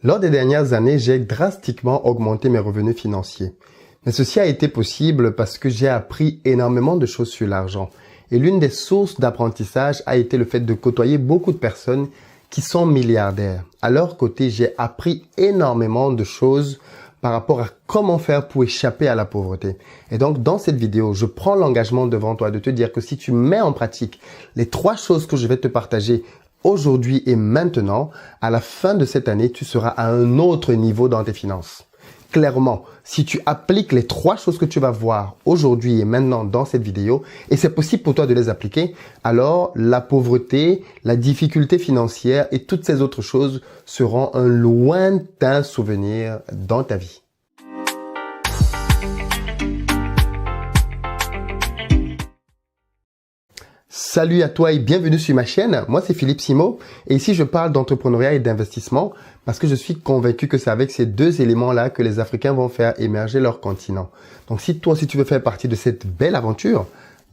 Lors des dernières années, j'ai drastiquement augmenté mes revenus financiers. Mais ceci a été possible parce que j'ai appris énormément de choses sur l'argent. Et l'une des sources d'apprentissage a été le fait de côtoyer beaucoup de personnes qui sont milliardaires. À leur côté, j'ai appris énormément de choses par rapport à comment faire pour échapper à la pauvreté. Et donc, dans cette vidéo, je prends l'engagement devant toi de te dire que si tu mets en pratique les 3 choses que je vais te partager aujourd'hui et maintenant, à la fin de cette année, tu seras à un autre niveau dans tes finances. Clairement, si tu appliques les 3 choses que tu vas voir aujourd'hui et maintenant dans cette vidéo, et c'est possible pour toi de les appliquer, alors la pauvreté, la difficulté financière et toutes ces autres choses seront un lointain souvenir dans ta vie. Salut à toi et bienvenue sur ma chaîne. Moi, c'est Philippe Simo et ici, je parle d'entrepreneuriat et d'investissement parce que je suis convaincu que c'est avec ces 2 éléments-là que les Africains vont faire émerger leur continent. Donc, si toi aussi, tu veux faire partie de cette belle aventure,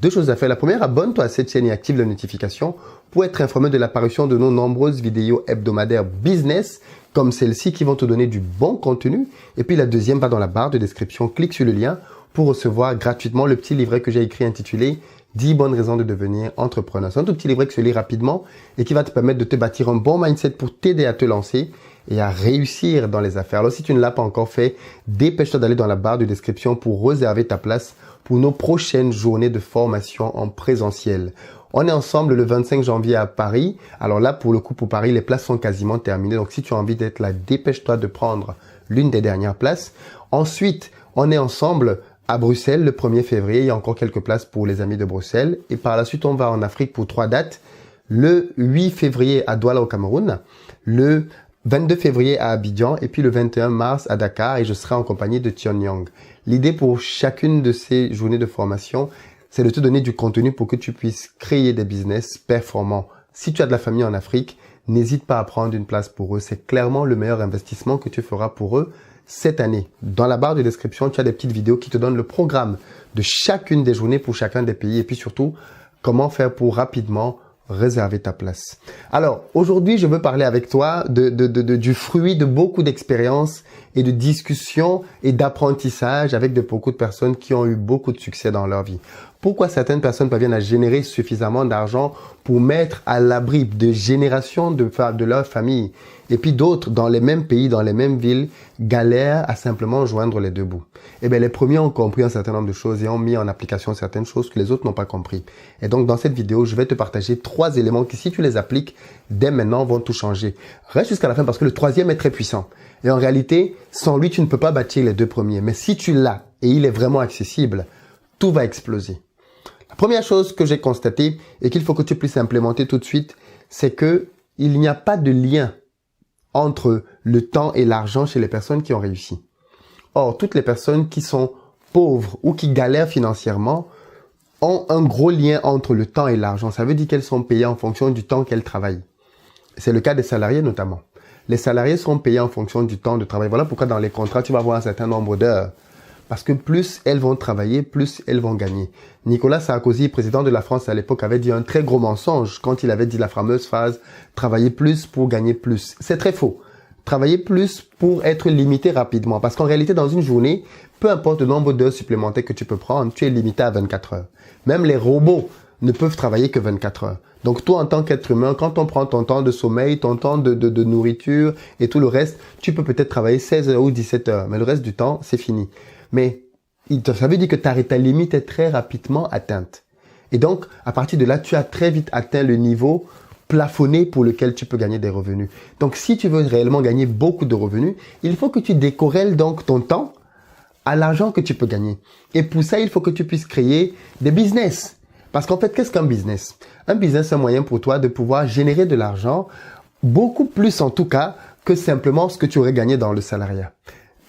2 choses à faire. La première, abonne-toi à cette chaîne et active les notifications pour être informé de l'apparition de nos nombreuses vidéos hebdomadaires business comme celle-ci qui vont te donner du bon contenu. Et puis, la deuxième, va dans la barre de description, clique sur le lien pour recevoir gratuitement le petit livret que j'ai écrit intitulé 10 bonnes raisons de devenir entrepreneur. C'est un tout petit livret qui se lit rapidement et qui va te permettre de te bâtir un bon mindset pour t'aider à te lancer et à réussir dans les affaires. Alors, si tu ne l'as pas encore fait, dépêche-toi d'aller dans la barre de description pour réserver ta place pour nos prochaines journées de formation en présentiel. On est ensemble le 25 janvier à Paris. Alors là, pour le coup, pour Paris, les places sont quasiment terminées. Donc, si tu as envie d'être là, dépêche-toi de prendre l'une des dernières places. Ensuite, on est ensemble à Bruxelles le 1er février, il y a encore quelques places pour les amis de Bruxelles. Et par la suite, on va en Afrique pour 3 dates. Le 8 février à Douala au Cameroun, le 22 février à Abidjan et puis le 21 mars à Dakar et je serai en compagnie de Tion Young. L'idée pour chacune de ces journées de formation, c'est de te donner du contenu pour que tu puisses créer des business performants. Si tu as de la famille en Afrique, n'hésite pas à prendre une place pour eux. C'est clairement le meilleur investissement que tu feras pour eux cette année. Dans la barre de description, tu as des petites vidéos qui te donnent le programme de chacune des journées pour chacun des pays et puis surtout, comment faire pour rapidement réserver ta place. Alors, aujourd'hui, je veux parler avec toi du fruit de beaucoup d'expériences et de discussions et d'apprentissage avec beaucoup de personnes qui ont eu beaucoup de succès dans leur vie. Pourquoi certaines personnes parviennent à générer suffisamment d'argent pour mettre à l'abri de générations de leur famille et puis d'autres dans les mêmes pays, dans les mêmes villes, galèrent à simplement joindre les 2 bouts. Eh bien, les premiers ont compris un certain nombre de choses et ont mis en application certaines choses que les autres n'ont pas compris. Et donc, dans cette vidéo, je vais te partager 3 éléments qui, si tu les appliques, dès maintenant, vont tout changer. Reste jusqu'à la fin parce que le 3e est très puissant. Et en réalité, sans lui, tu ne peux pas bâtir les 2 premiers. Mais si tu l'as et il est vraiment accessible, tout va exploser. La première chose que j'ai constatée et qu'il faut que tu puisses implémenter tout de suite, c'est que il n'y a pas de lien entre le temps et l'argent chez les personnes qui ont réussi. Or, toutes les personnes qui sont pauvres ou qui galèrent financièrement ont un gros lien entre le temps et l'argent. Ça veut dire qu'elles sont payées en fonction du temps qu'elles travaillent. C'est le cas des salariés notamment. Les salariés sont payés en fonction du temps de travail. Voilà pourquoi dans les contrats, tu vas avoir un certain nombre d'heures. Parce que plus elles vont travailler, plus elles vont gagner. Nicolas Sarkozy, président de la France à l'époque, avait dit un très gros mensonge quand il avait dit la fameuse phrase « travailler plus pour gagner plus ». C'est très faux. Travailler plus pour être limité rapidement. Parce qu'en réalité, dans une journée, peu importe le nombre d'heures supplémentaires que tu peux prendre, tu es limité à 24 heures. Même les robots ne peuvent travailler que 24 heures. Donc toi, en tant qu'être humain, quand on prend ton temps de sommeil, ton temps de nourriture et tout le reste, tu peux peut-être travailler 16 heures ou 17 heures. Mais le reste du temps, c'est fini. Mais ça veut dire que ta limite est très rapidement atteinte. Et donc, à partir de là, tu as très vite atteint le niveau plafonné pour lequel tu peux gagner des revenus. Donc, si tu veux réellement gagner beaucoup de revenus, il faut que tu décorrèles donc ton temps à l'argent que tu peux gagner. Et pour ça, il faut que tu puisses créer des business. Parce qu'en fait, qu'est-ce qu'un business? Un business, c'est un moyen pour toi de pouvoir générer de l'argent, beaucoup plus en tout cas que simplement ce que tu aurais gagné dans le salariat.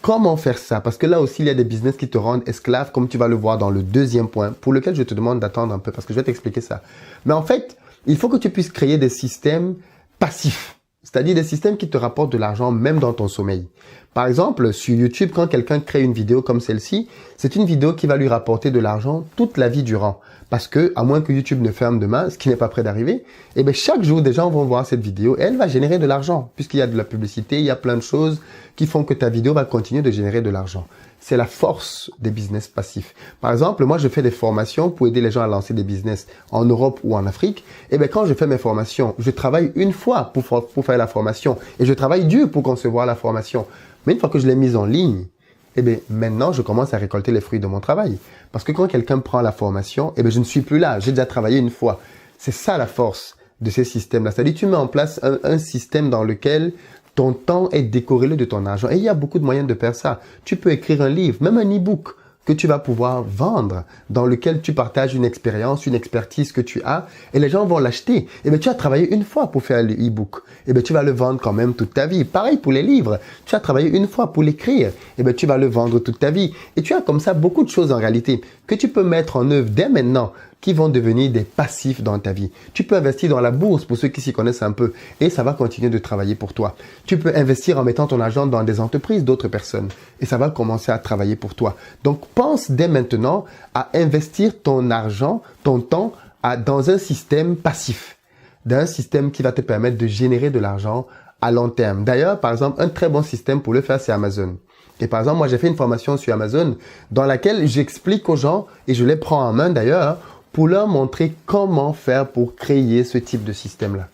Comment faire ça? Parce que là aussi, il y a des business qui te rendent esclave, comme tu vas le voir dans le 2e point, pour lequel je te demande d'attendre un peu, parce que je vais t'expliquer ça. Mais en fait, il faut que tu puisses créer des systèmes passifs. C'est-à-dire des systèmes qui te rapportent de l'argent même dans ton sommeil. Par exemple, sur YouTube, quand quelqu'un crée une vidéo comme celle-ci, c'est une vidéo qui va lui rapporter de l'argent toute la vie durant. Parce que, à moins que YouTube ne ferme demain, ce qui n'est pas près d'arriver, eh bien, chaque jour, des gens vont voir cette vidéo et elle va générer de l'argent. Puisqu'il y a de la publicité, il y a plein de choses qui font que ta vidéo va continuer de générer de l'argent. C'est la force des business passifs. Par exemple, moi, je fais des formations pour aider les gens à lancer des business en Europe ou en Afrique. Et bien, quand je fais mes formations, je travaille une fois pour faire la formation et je travaille dur pour concevoir la formation. Mais une fois que je l'ai mise en ligne, eh bien, maintenant, je commence à récolter les fruits de mon travail. Parce que quand quelqu'un prend la formation, eh bien, je ne suis plus là. J'ai déjà travaillé une fois. C'est ça la force de ces systèmes-là. C'est-à-dire, tu mets en place un système dans lequel ton temps est décorrélé de ton argent. Et il y a beaucoup de moyens de faire ça. Tu peux écrire un livre, même un e-book que tu vas pouvoir vendre, dans lequel tu partages une expérience, une expertise que tu as, et les gens vont l'acheter. Et bien, tu as travaillé une fois pour faire l'e-book. Et bien, tu vas le vendre quand même toute ta vie. Pareil pour les livres. Tu as travaillé une fois pour l'écrire. Et bien, tu vas le vendre toute ta vie. Et tu as comme ça beaucoup de choses en réalité que tu peux mettre en œuvre dès maintenant, qui vont devenir des passifs dans ta vie. Tu peux investir dans la bourse pour ceux qui s'y connaissent un peu et ça va continuer de travailler pour toi. Tu peux investir en mettant ton argent dans des entreprises d'autres personnes et ça va commencer à travailler pour toi. Donc, pense dès maintenant à investir ton argent, ton temps dans un système passif, dans un système qui va te permettre de générer de l'argent à long terme. D'ailleurs, par exemple, un très bon système pour le faire, c'est Amazon. Et par exemple, moi, j'ai fait une formation sur Amazon dans laquelle j'explique aux gens, et je les prends en main d'ailleurs, pour leur montrer comment faire pour créer ce type de système-là.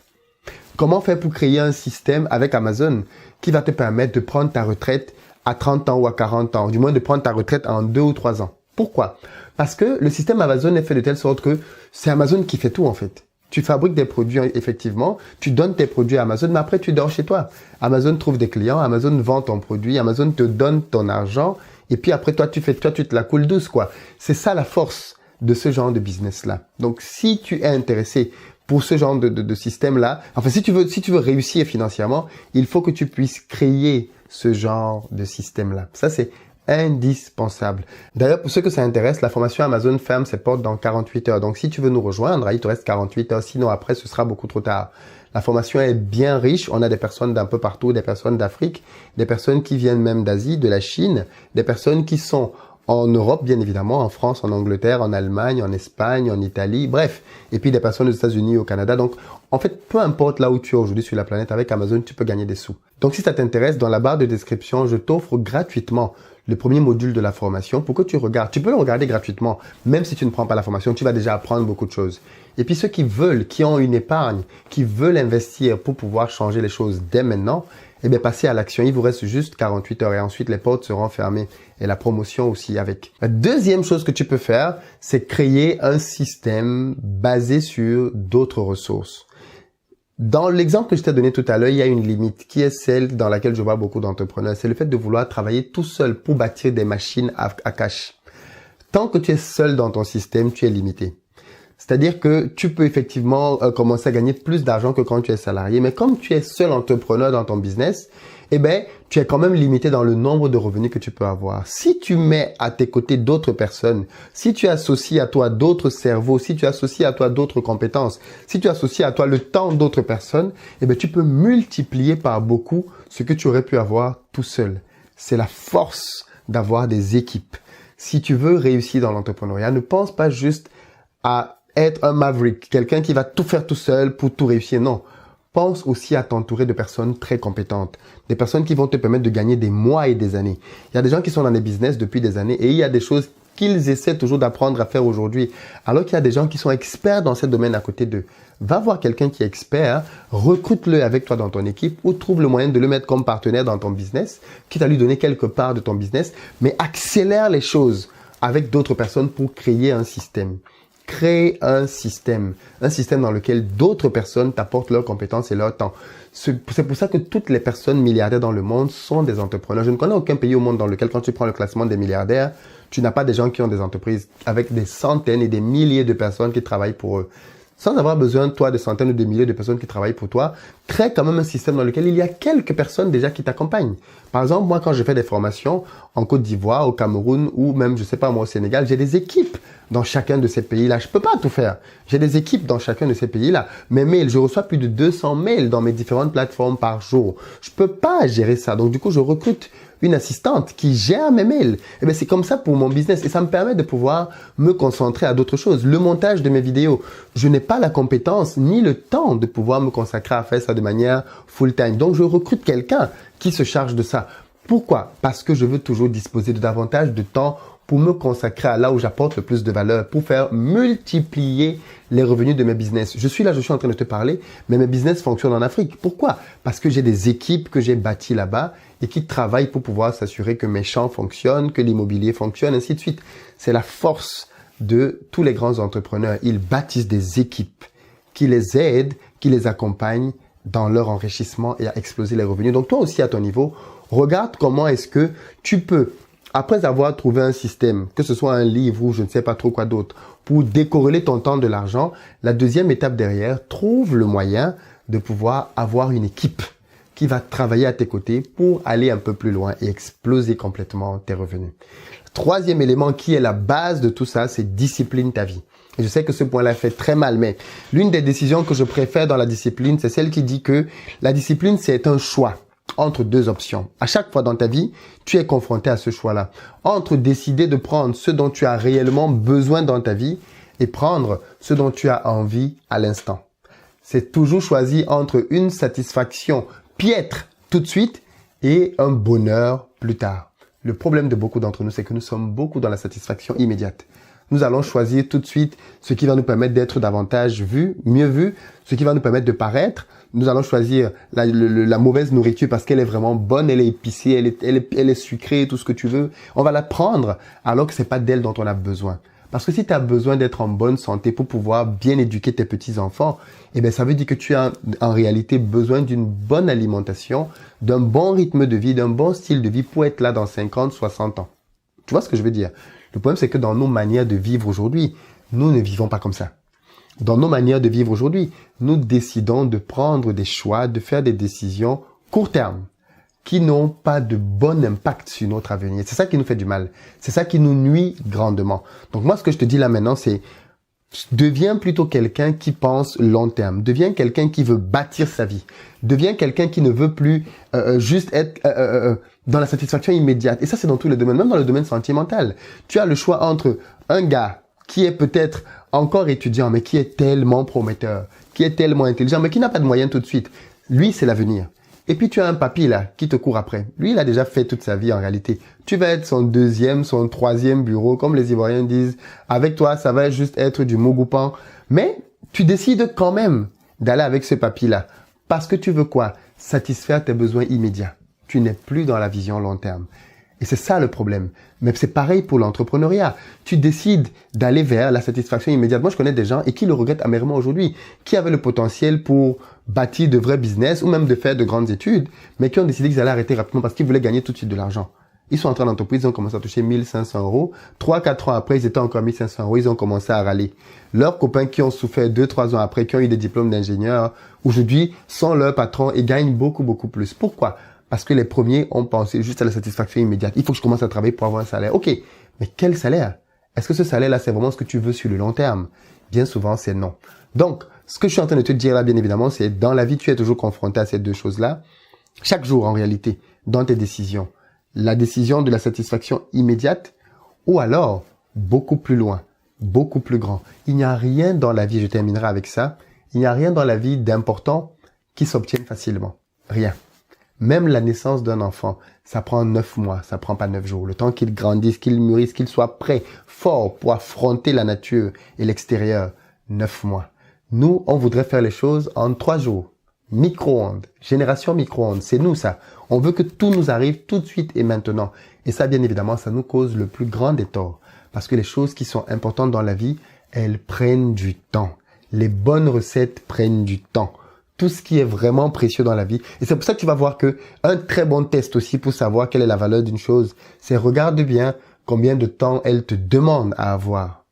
Comment faire pour créer un système avec Amazon qui va te permettre de prendre ta retraite à 30 ans ou à 40 ans, du moins de prendre ta retraite en 2 ou 3 ans. Pourquoi? Parce que le système Amazon est fait de telle sorte que c'est Amazon qui fait tout en fait. Tu fabriques des produits effectivement, tu donnes tes produits à Amazon, mais après tu dors chez toi. Amazon trouve des clients, Amazon vend ton produit, Amazon te donne ton argent et puis après toi tu te la coules douce quoi. C'est ça la force de ce genre de business-là. Donc, si tu es intéressé pour ce genre de système-là, enfin, si tu veux réussir financièrement, il faut que tu puisses créer ce genre de système-là. Ça, c'est indispensable. D'ailleurs, pour ceux que ça intéresse, la formation Amazon ferme ses portes dans 48 heures. Donc, si tu veux nous rejoindre, il te reste 48 heures. Sinon, après, ce sera beaucoup trop tard. La formation est bien riche. On a des personnes d'un peu partout, des personnes d'Afrique, des personnes qui viennent même d'Asie, de la Chine, des personnes qui sont en Europe, bien évidemment, en France, en Angleterre, en Allemagne, en Espagne, en Italie, bref. Et puis des personnes aux États-Unis, au Canada. Donc, en fait, peu importe là où tu es aujourd'hui sur la planète, avec Amazon, tu peux gagner des sous. Donc, si ça t'intéresse, dans la barre de description, je t'offre gratuitement le premier module de la formation pour que tu regardes. Tu peux le regarder gratuitement, même si tu ne prends pas la formation, tu vas déjà apprendre beaucoup de choses. Et puis ceux qui veulent, qui ont une épargne, qui veulent investir pour pouvoir changer les choses dès maintenant, eh bien, passez à l'action. Il vous reste juste 48 heures et ensuite les portes seront fermées et la promotion aussi avec. La deuxième chose que tu peux faire, c'est créer un système basé sur d'autres ressources. Dans l'exemple que je t'ai donné tout à l'heure, il y a une limite qui est celle dans laquelle je vois beaucoup d'entrepreneurs. C'est le fait de vouloir travailler tout seul pour bâtir des machines à cash. Tant que tu es seul dans ton système, tu es limité. C'est-à-dire que tu peux effectivement commencer à gagner plus d'argent que quand tu es salarié. Mais comme tu es seul entrepreneur dans ton business, eh ben, tu es quand même limité dans le nombre de revenus que tu peux avoir. Si tu mets à tes côtés d'autres personnes, si tu associes à toi d'autres cerveaux, si tu associes à toi d'autres compétences, si tu associes à toi le temps d'autres personnes, eh ben, tu peux multiplier par beaucoup ce que tu aurais pu avoir tout seul. C'est la force d'avoir des équipes. Si tu veux réussir dans l'entrepreneuriat, ne pense pas juste à être un maverick, quelqu'un qui va tout faire tout seul pour tout réussir. Non. Pense aussi à t'entourer de personnes très compétentes, des personnes qui vont te permettre de gagner des mois et des années. Il y a des gens qui sont dans des business depuis des années et il y a des choses qu'ils essaient toujours d'apprendre à faire aujourd'hui. Alors qu'il y a des gens qui sont experts dans ce domaine à côté d'eux. Va voir quelqu'un qui est expert, recrute-le avec toi dans ton équipe ou trouve le moyen de le mettre comme partenaire dans ton business, quitte à lui donner quelque part de ton business, mais accélère les choses avec d'autres personnes pour créer un système. Crée un système dans lequel d'autres personnes t'apportent leurs compétences et leur temps. C'est pour ça que toutes les personnes milliardaires dans le monde sont des entrepreneurs. Je ne connais aucun pays au monde dans lequel, quand tu prends le classement des milliardaires, tu n'as pas des gens qui ont des entreprises avec des centaines et des milliers de personnes qui travaillent pour eux. sans avoir besoin, toi, de centaines ou de milliers de personnes qui travaillent pour toi, crée quand même un système dans lequel il y a quelques personnes déjà qui t'accompagnent. Par exemple, moi, quand je fais des formations en Côte d'Ivoire, au Cameroun ou même, je sais pas moi, au Sénégal, j'ai des équipes dans chacun de ces pays-là. Je peux pas tout faire. J'ai des équipes dans chacun de ces pays-là. Mes mails, je reçois plus de 200 mails dans mes différentes plateformes par jour. Je peux pas gérer ça. Donc, du coup, je recrute une assistante qui gère mes mails. Et bien, c'est comme ça pour mon business et ça me permet de pouvoir me concentrer à d'autres choses. Le montage de mes vidéos, je n'ai pas la compétence ni le temps de pouvoir me consacrer à faire ça de manière full-time. Donc, je recrute quelqu'un qui se charge de ça. Pourquoi? Parce que je veux toujours disposer de davantage de temps pour me consacrer à là où j'apporte le plus de valeur, pour faire multiplier les revenus de mes business. Je suis en train de te parler, mais mes business fonctionnent en Afrique. Pourquoi? Parce que j'ai des équipes que j'ai bâties là-bas et qui travaillent pour pouvoir s'assurer que mes champs fonctionnent, que l'immobilier fonctionne, ainsi de suite. C'est la force de tous les grands entrepreneurs. Ils bâtissent des équipes qui les aident, qui les accompagnent dans leur enrichissement et à exploser les revenus. Donc toi aussi à ton niveau, regarde comment est-ce que tu peux, après avoir trouvé un système, que ce soit un livre ou je ne sais pas trop quoi d'autre, pour décorréler ton temps de l'argent, la deuxième étape derrière, trouve le moyen de pouvoir avoir une équipe qui va travailler à tes côtés pour aller un peu plus loin et exploser complètement tes revenus. Troisième élément qui est la base de tout ça, c'est discipline ta vie. Et je sais que ce point-là fait très mal, mais l'une des décisions que je préfère dans la discipline, c'est celle qui dit que la discipline, c'est un choix entre deux options. À chaque fois dans ta vie, tu es confronté à ce choix-là. Entre décider de prendre ce dont tu as réellement besoin dans ta vie et prendre ce dont tu as envie à l'instant. C'est toujours choisi entre une satisfaction piètre tout de suite et un bonheur plus tard. Le problème de beaucoup d'entre nous, c'est que nous sommes beaucoup dans la satisfaction immédiate. Nous allons choisir tout de suite ce qui va nous permettre d'être davantage vus, mieux vus, ce qui va nous permettre de paraître. Nous allons choisir la mauvaise nourriture parce qu'elle est vraiment bonne, elle est épicée, elle est sucrée, tout ce que tu veux. On va la prendre alors que c'est pas d'elle dont on a besoin. Parce que si tu as besoin d'être en bonne santé pour pouvoir bien éduquer tes petits-enfants, eh bien, ça veut dire que tu as en réalité besoin d'une bonne alimentation, d'un bon rythme de vie, d'un bon style de vie pour être là dans 50, 60 ans. Tu vois ce que je veux dire? Le problème, c'est que dans nos manières de vivre aujourd'hui, nous ne vivons pas comme ça. Dans nos manières de vivre aujourd'hui, nous décidons de prendre des choix, de faire des décisions court terme qui n'ont pas de bon impact sur notre avenir. C'est ça qui nous fait du mal. C'est ça qui nous nuit grandement. Donc moi, ce que je te dis là maintenant, c'est deviens plutôt quelqu'un qui pense long terme. Deviens quelqu'un qui veut bâtir sa vie. Deviens quelqu'un qui ne veut plus juste être dans la satisfaction immédiate. Et ça, c'est dans tous les domaines, même dans le domaine sentimental. Tu as le choix entre un gars qui est peut-être encore étudiant, mais qui est tellement prometteur, qui est tellement intelligent, mais qui n'a pas de moyens tout de suite. Lui, c'est l'avenir. Et puis, tu as un papy là qui te court après. Lui, il a déjà fait toute sa vie en réalité. Tu vas être son deuxième, son troisième bureau, comme les Ivoiriens disent. Avec toi, ça va juste être du mogoupan. Mais tu décides quand même d'aller avec ce papy là. Parce que tu veux quoi? Satisfaire tes besoins immédiats. Tu n'es plus dans la vision long terme. Et c'est ça le problème. Mais c'est pareil pour l'entrepreneuriat. Tu décides d'aller vers la satisfaction immédiate. Moi, je connais des gens et qui le regrettent amèrement aujourd'hui, qui avaient le potentiel pour bâtir de vrais business ou même de faire de grandes études, mais qui ont décidé qu'ils allaient arrêter rapidement parce qu'ils voulaient gagner tout de suite de l'argent. Ils sont entrés en entreprise, ils ont commencé à toucher 1500 euros. 3-4 ans après, ils étaient encore à 1500 euros, ils ont commencé à râler. Leurs copains qui ont souffert 2-3 ans après, qui ont eu des diplômes d'ingénieur, aujourd'hui, sont leurs patrons et gagnent beaucoup, beaucoup plus. Pourquoi? Parce que les premiers ont pensé juste à la satisfaction immédiate. Il faut que je commence à travailler pour avoir un salaire. Ok, mais quel salaire? Est-ce que ce salaire-là, c'est vraiment ce que tu veux sur le long terme? Bien souvent, c'est non. Donc, ce que je suis en train de te dire là, bien évidemment, c'est dans la vie, tu es toujours confronté à ces deux choses-là. Chaque jour, en réalité, dans tes décisions. La décision de la satisfaction immédiate ou alors beaucoup plus loin, beaucoup plus grand. Il n'y a rien dans la vie, je terminerai avec ça, il n'y a rien dans la vie d'important qui s'obtienne facilement. Rien. Même la naissance d'un enfant, ça prend 9 mois, ça prend pas 9 jours. Le temps qu'il grandisse, qu'il mûrisse, qu'il soit prêt, fort pour affronter la nature et l'extérieur, 9 mois. Nous, on voudrait faire les choses en 3 jours. Micro-ondes, génération micro-ondes, c'est nous ça. On veut que tout nous arrive tout de suite et maintenant. Et ça, bien évidemment, ça nous cause le plus grand des torts. Parce que les choses qui sont importantes dans la vie, elles prennent du temps. Les bonnes recettes prennent du temps. Tout ce qui est vraiment précieux dans la vie. Et c'est pour ça que tu vas voir que un très bon test aussi pour savoir quelle est la valeur d'une chose, c'est regarde bien combien de temps elle te demande à avoir.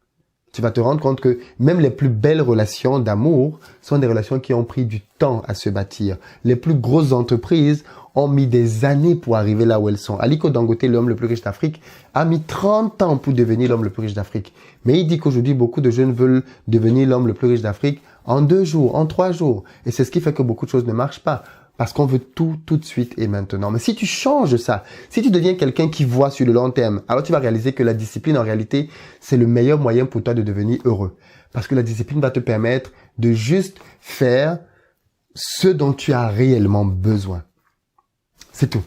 Tu vas te rendre compte que même les plus belles relations d'amour sont des relations qui ont pris du temps à se bâtir. Les plus grosses entreprises ont mis des années pour arriver là où elles sont. Aliko Dangote, l'homme le plus riche d'Afrique, a mis 30 ans pour devenir l'homme le plus riche d'Afrique. Mais il dit qu'aujourd'hui, beaucoup de jeunes veulent devenir l'homme le plus riche d'Afrique en 2 jours, en 3 jours. Et c'est ce qui fait que beaucoup de choses ne marchent pas. Parce qu'on veut tout de suite et maintenant. Mais si tu changes ça, si tu deviens quelqu'un qui voit sur le long terme, alors tu vas réaliser que la discipline, en réalité, c'est le meilleur moyen pour toi de devenir heureux. Parce que la discipline va te permettre de juste faire ce dont tu as réellement besoin. C'est tout.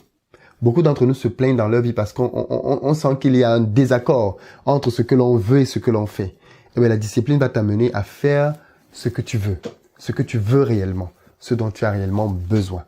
Beaucoup d'entre nous se plaignent dans leur vie parce qu'on sent qu'il y a un désaccord entre ce que l'on veut et ce que l'on fait. Et bien, la discipline va t'amener à faire ce que tu veux réellement. Ce dont tu as réellement besoin.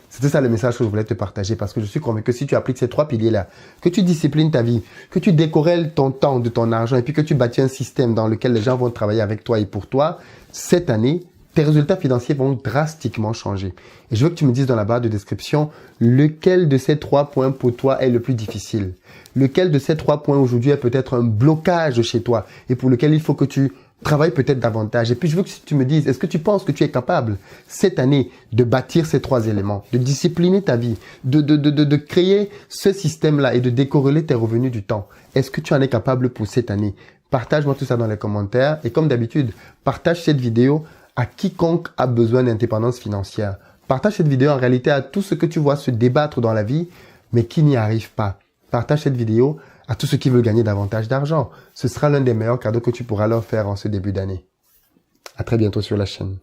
C'était ça le message que je voulais te partager parce que je suis convaincu que si tu appliques ces 3 piliers-là, que tu disciplines ta vie, que tu décorrèles ton temps de ton argent et puis que tu bâtis un système dans lequel les gens vont travailler avec toi et pour toi, cette année, tes résultats financiers vont drastiquement changer. Et je veux que tu me dises dans la barre de description lequel de ces 3 points pour toi est le plus difficile. Lequel de ces 3 points aujourd'hui est peut-être un blocage chez toi et pour lequel il faut que tu travaille peut-être davantage. Et puis, je veux que tu me dises, est-ce que tu penses que tu es capable, cette année, de bâtir ces 3 éléments, de discipliner ta vie, de créer ce système-là et de décorréler tes revenus du temps? Est-ce que tu en es capable pour cette année? Partage-moi tout ça dans les commentaires. Et comme d'habitude, partage cette vidéo à quiconque a besoin d'indépendance financière. Partage cette vidéo en réalité à tous ceux que tu vois se débattre dans la vie, mais qui n'y arrivent pas. Partage cette vidéo à tous ceux qui veulent gagner davantage d'argent. Ce sera l'un des meilleurs cadeaux que tu pourras leur faire en ce début d'année. À très bientôt sur la chaîne.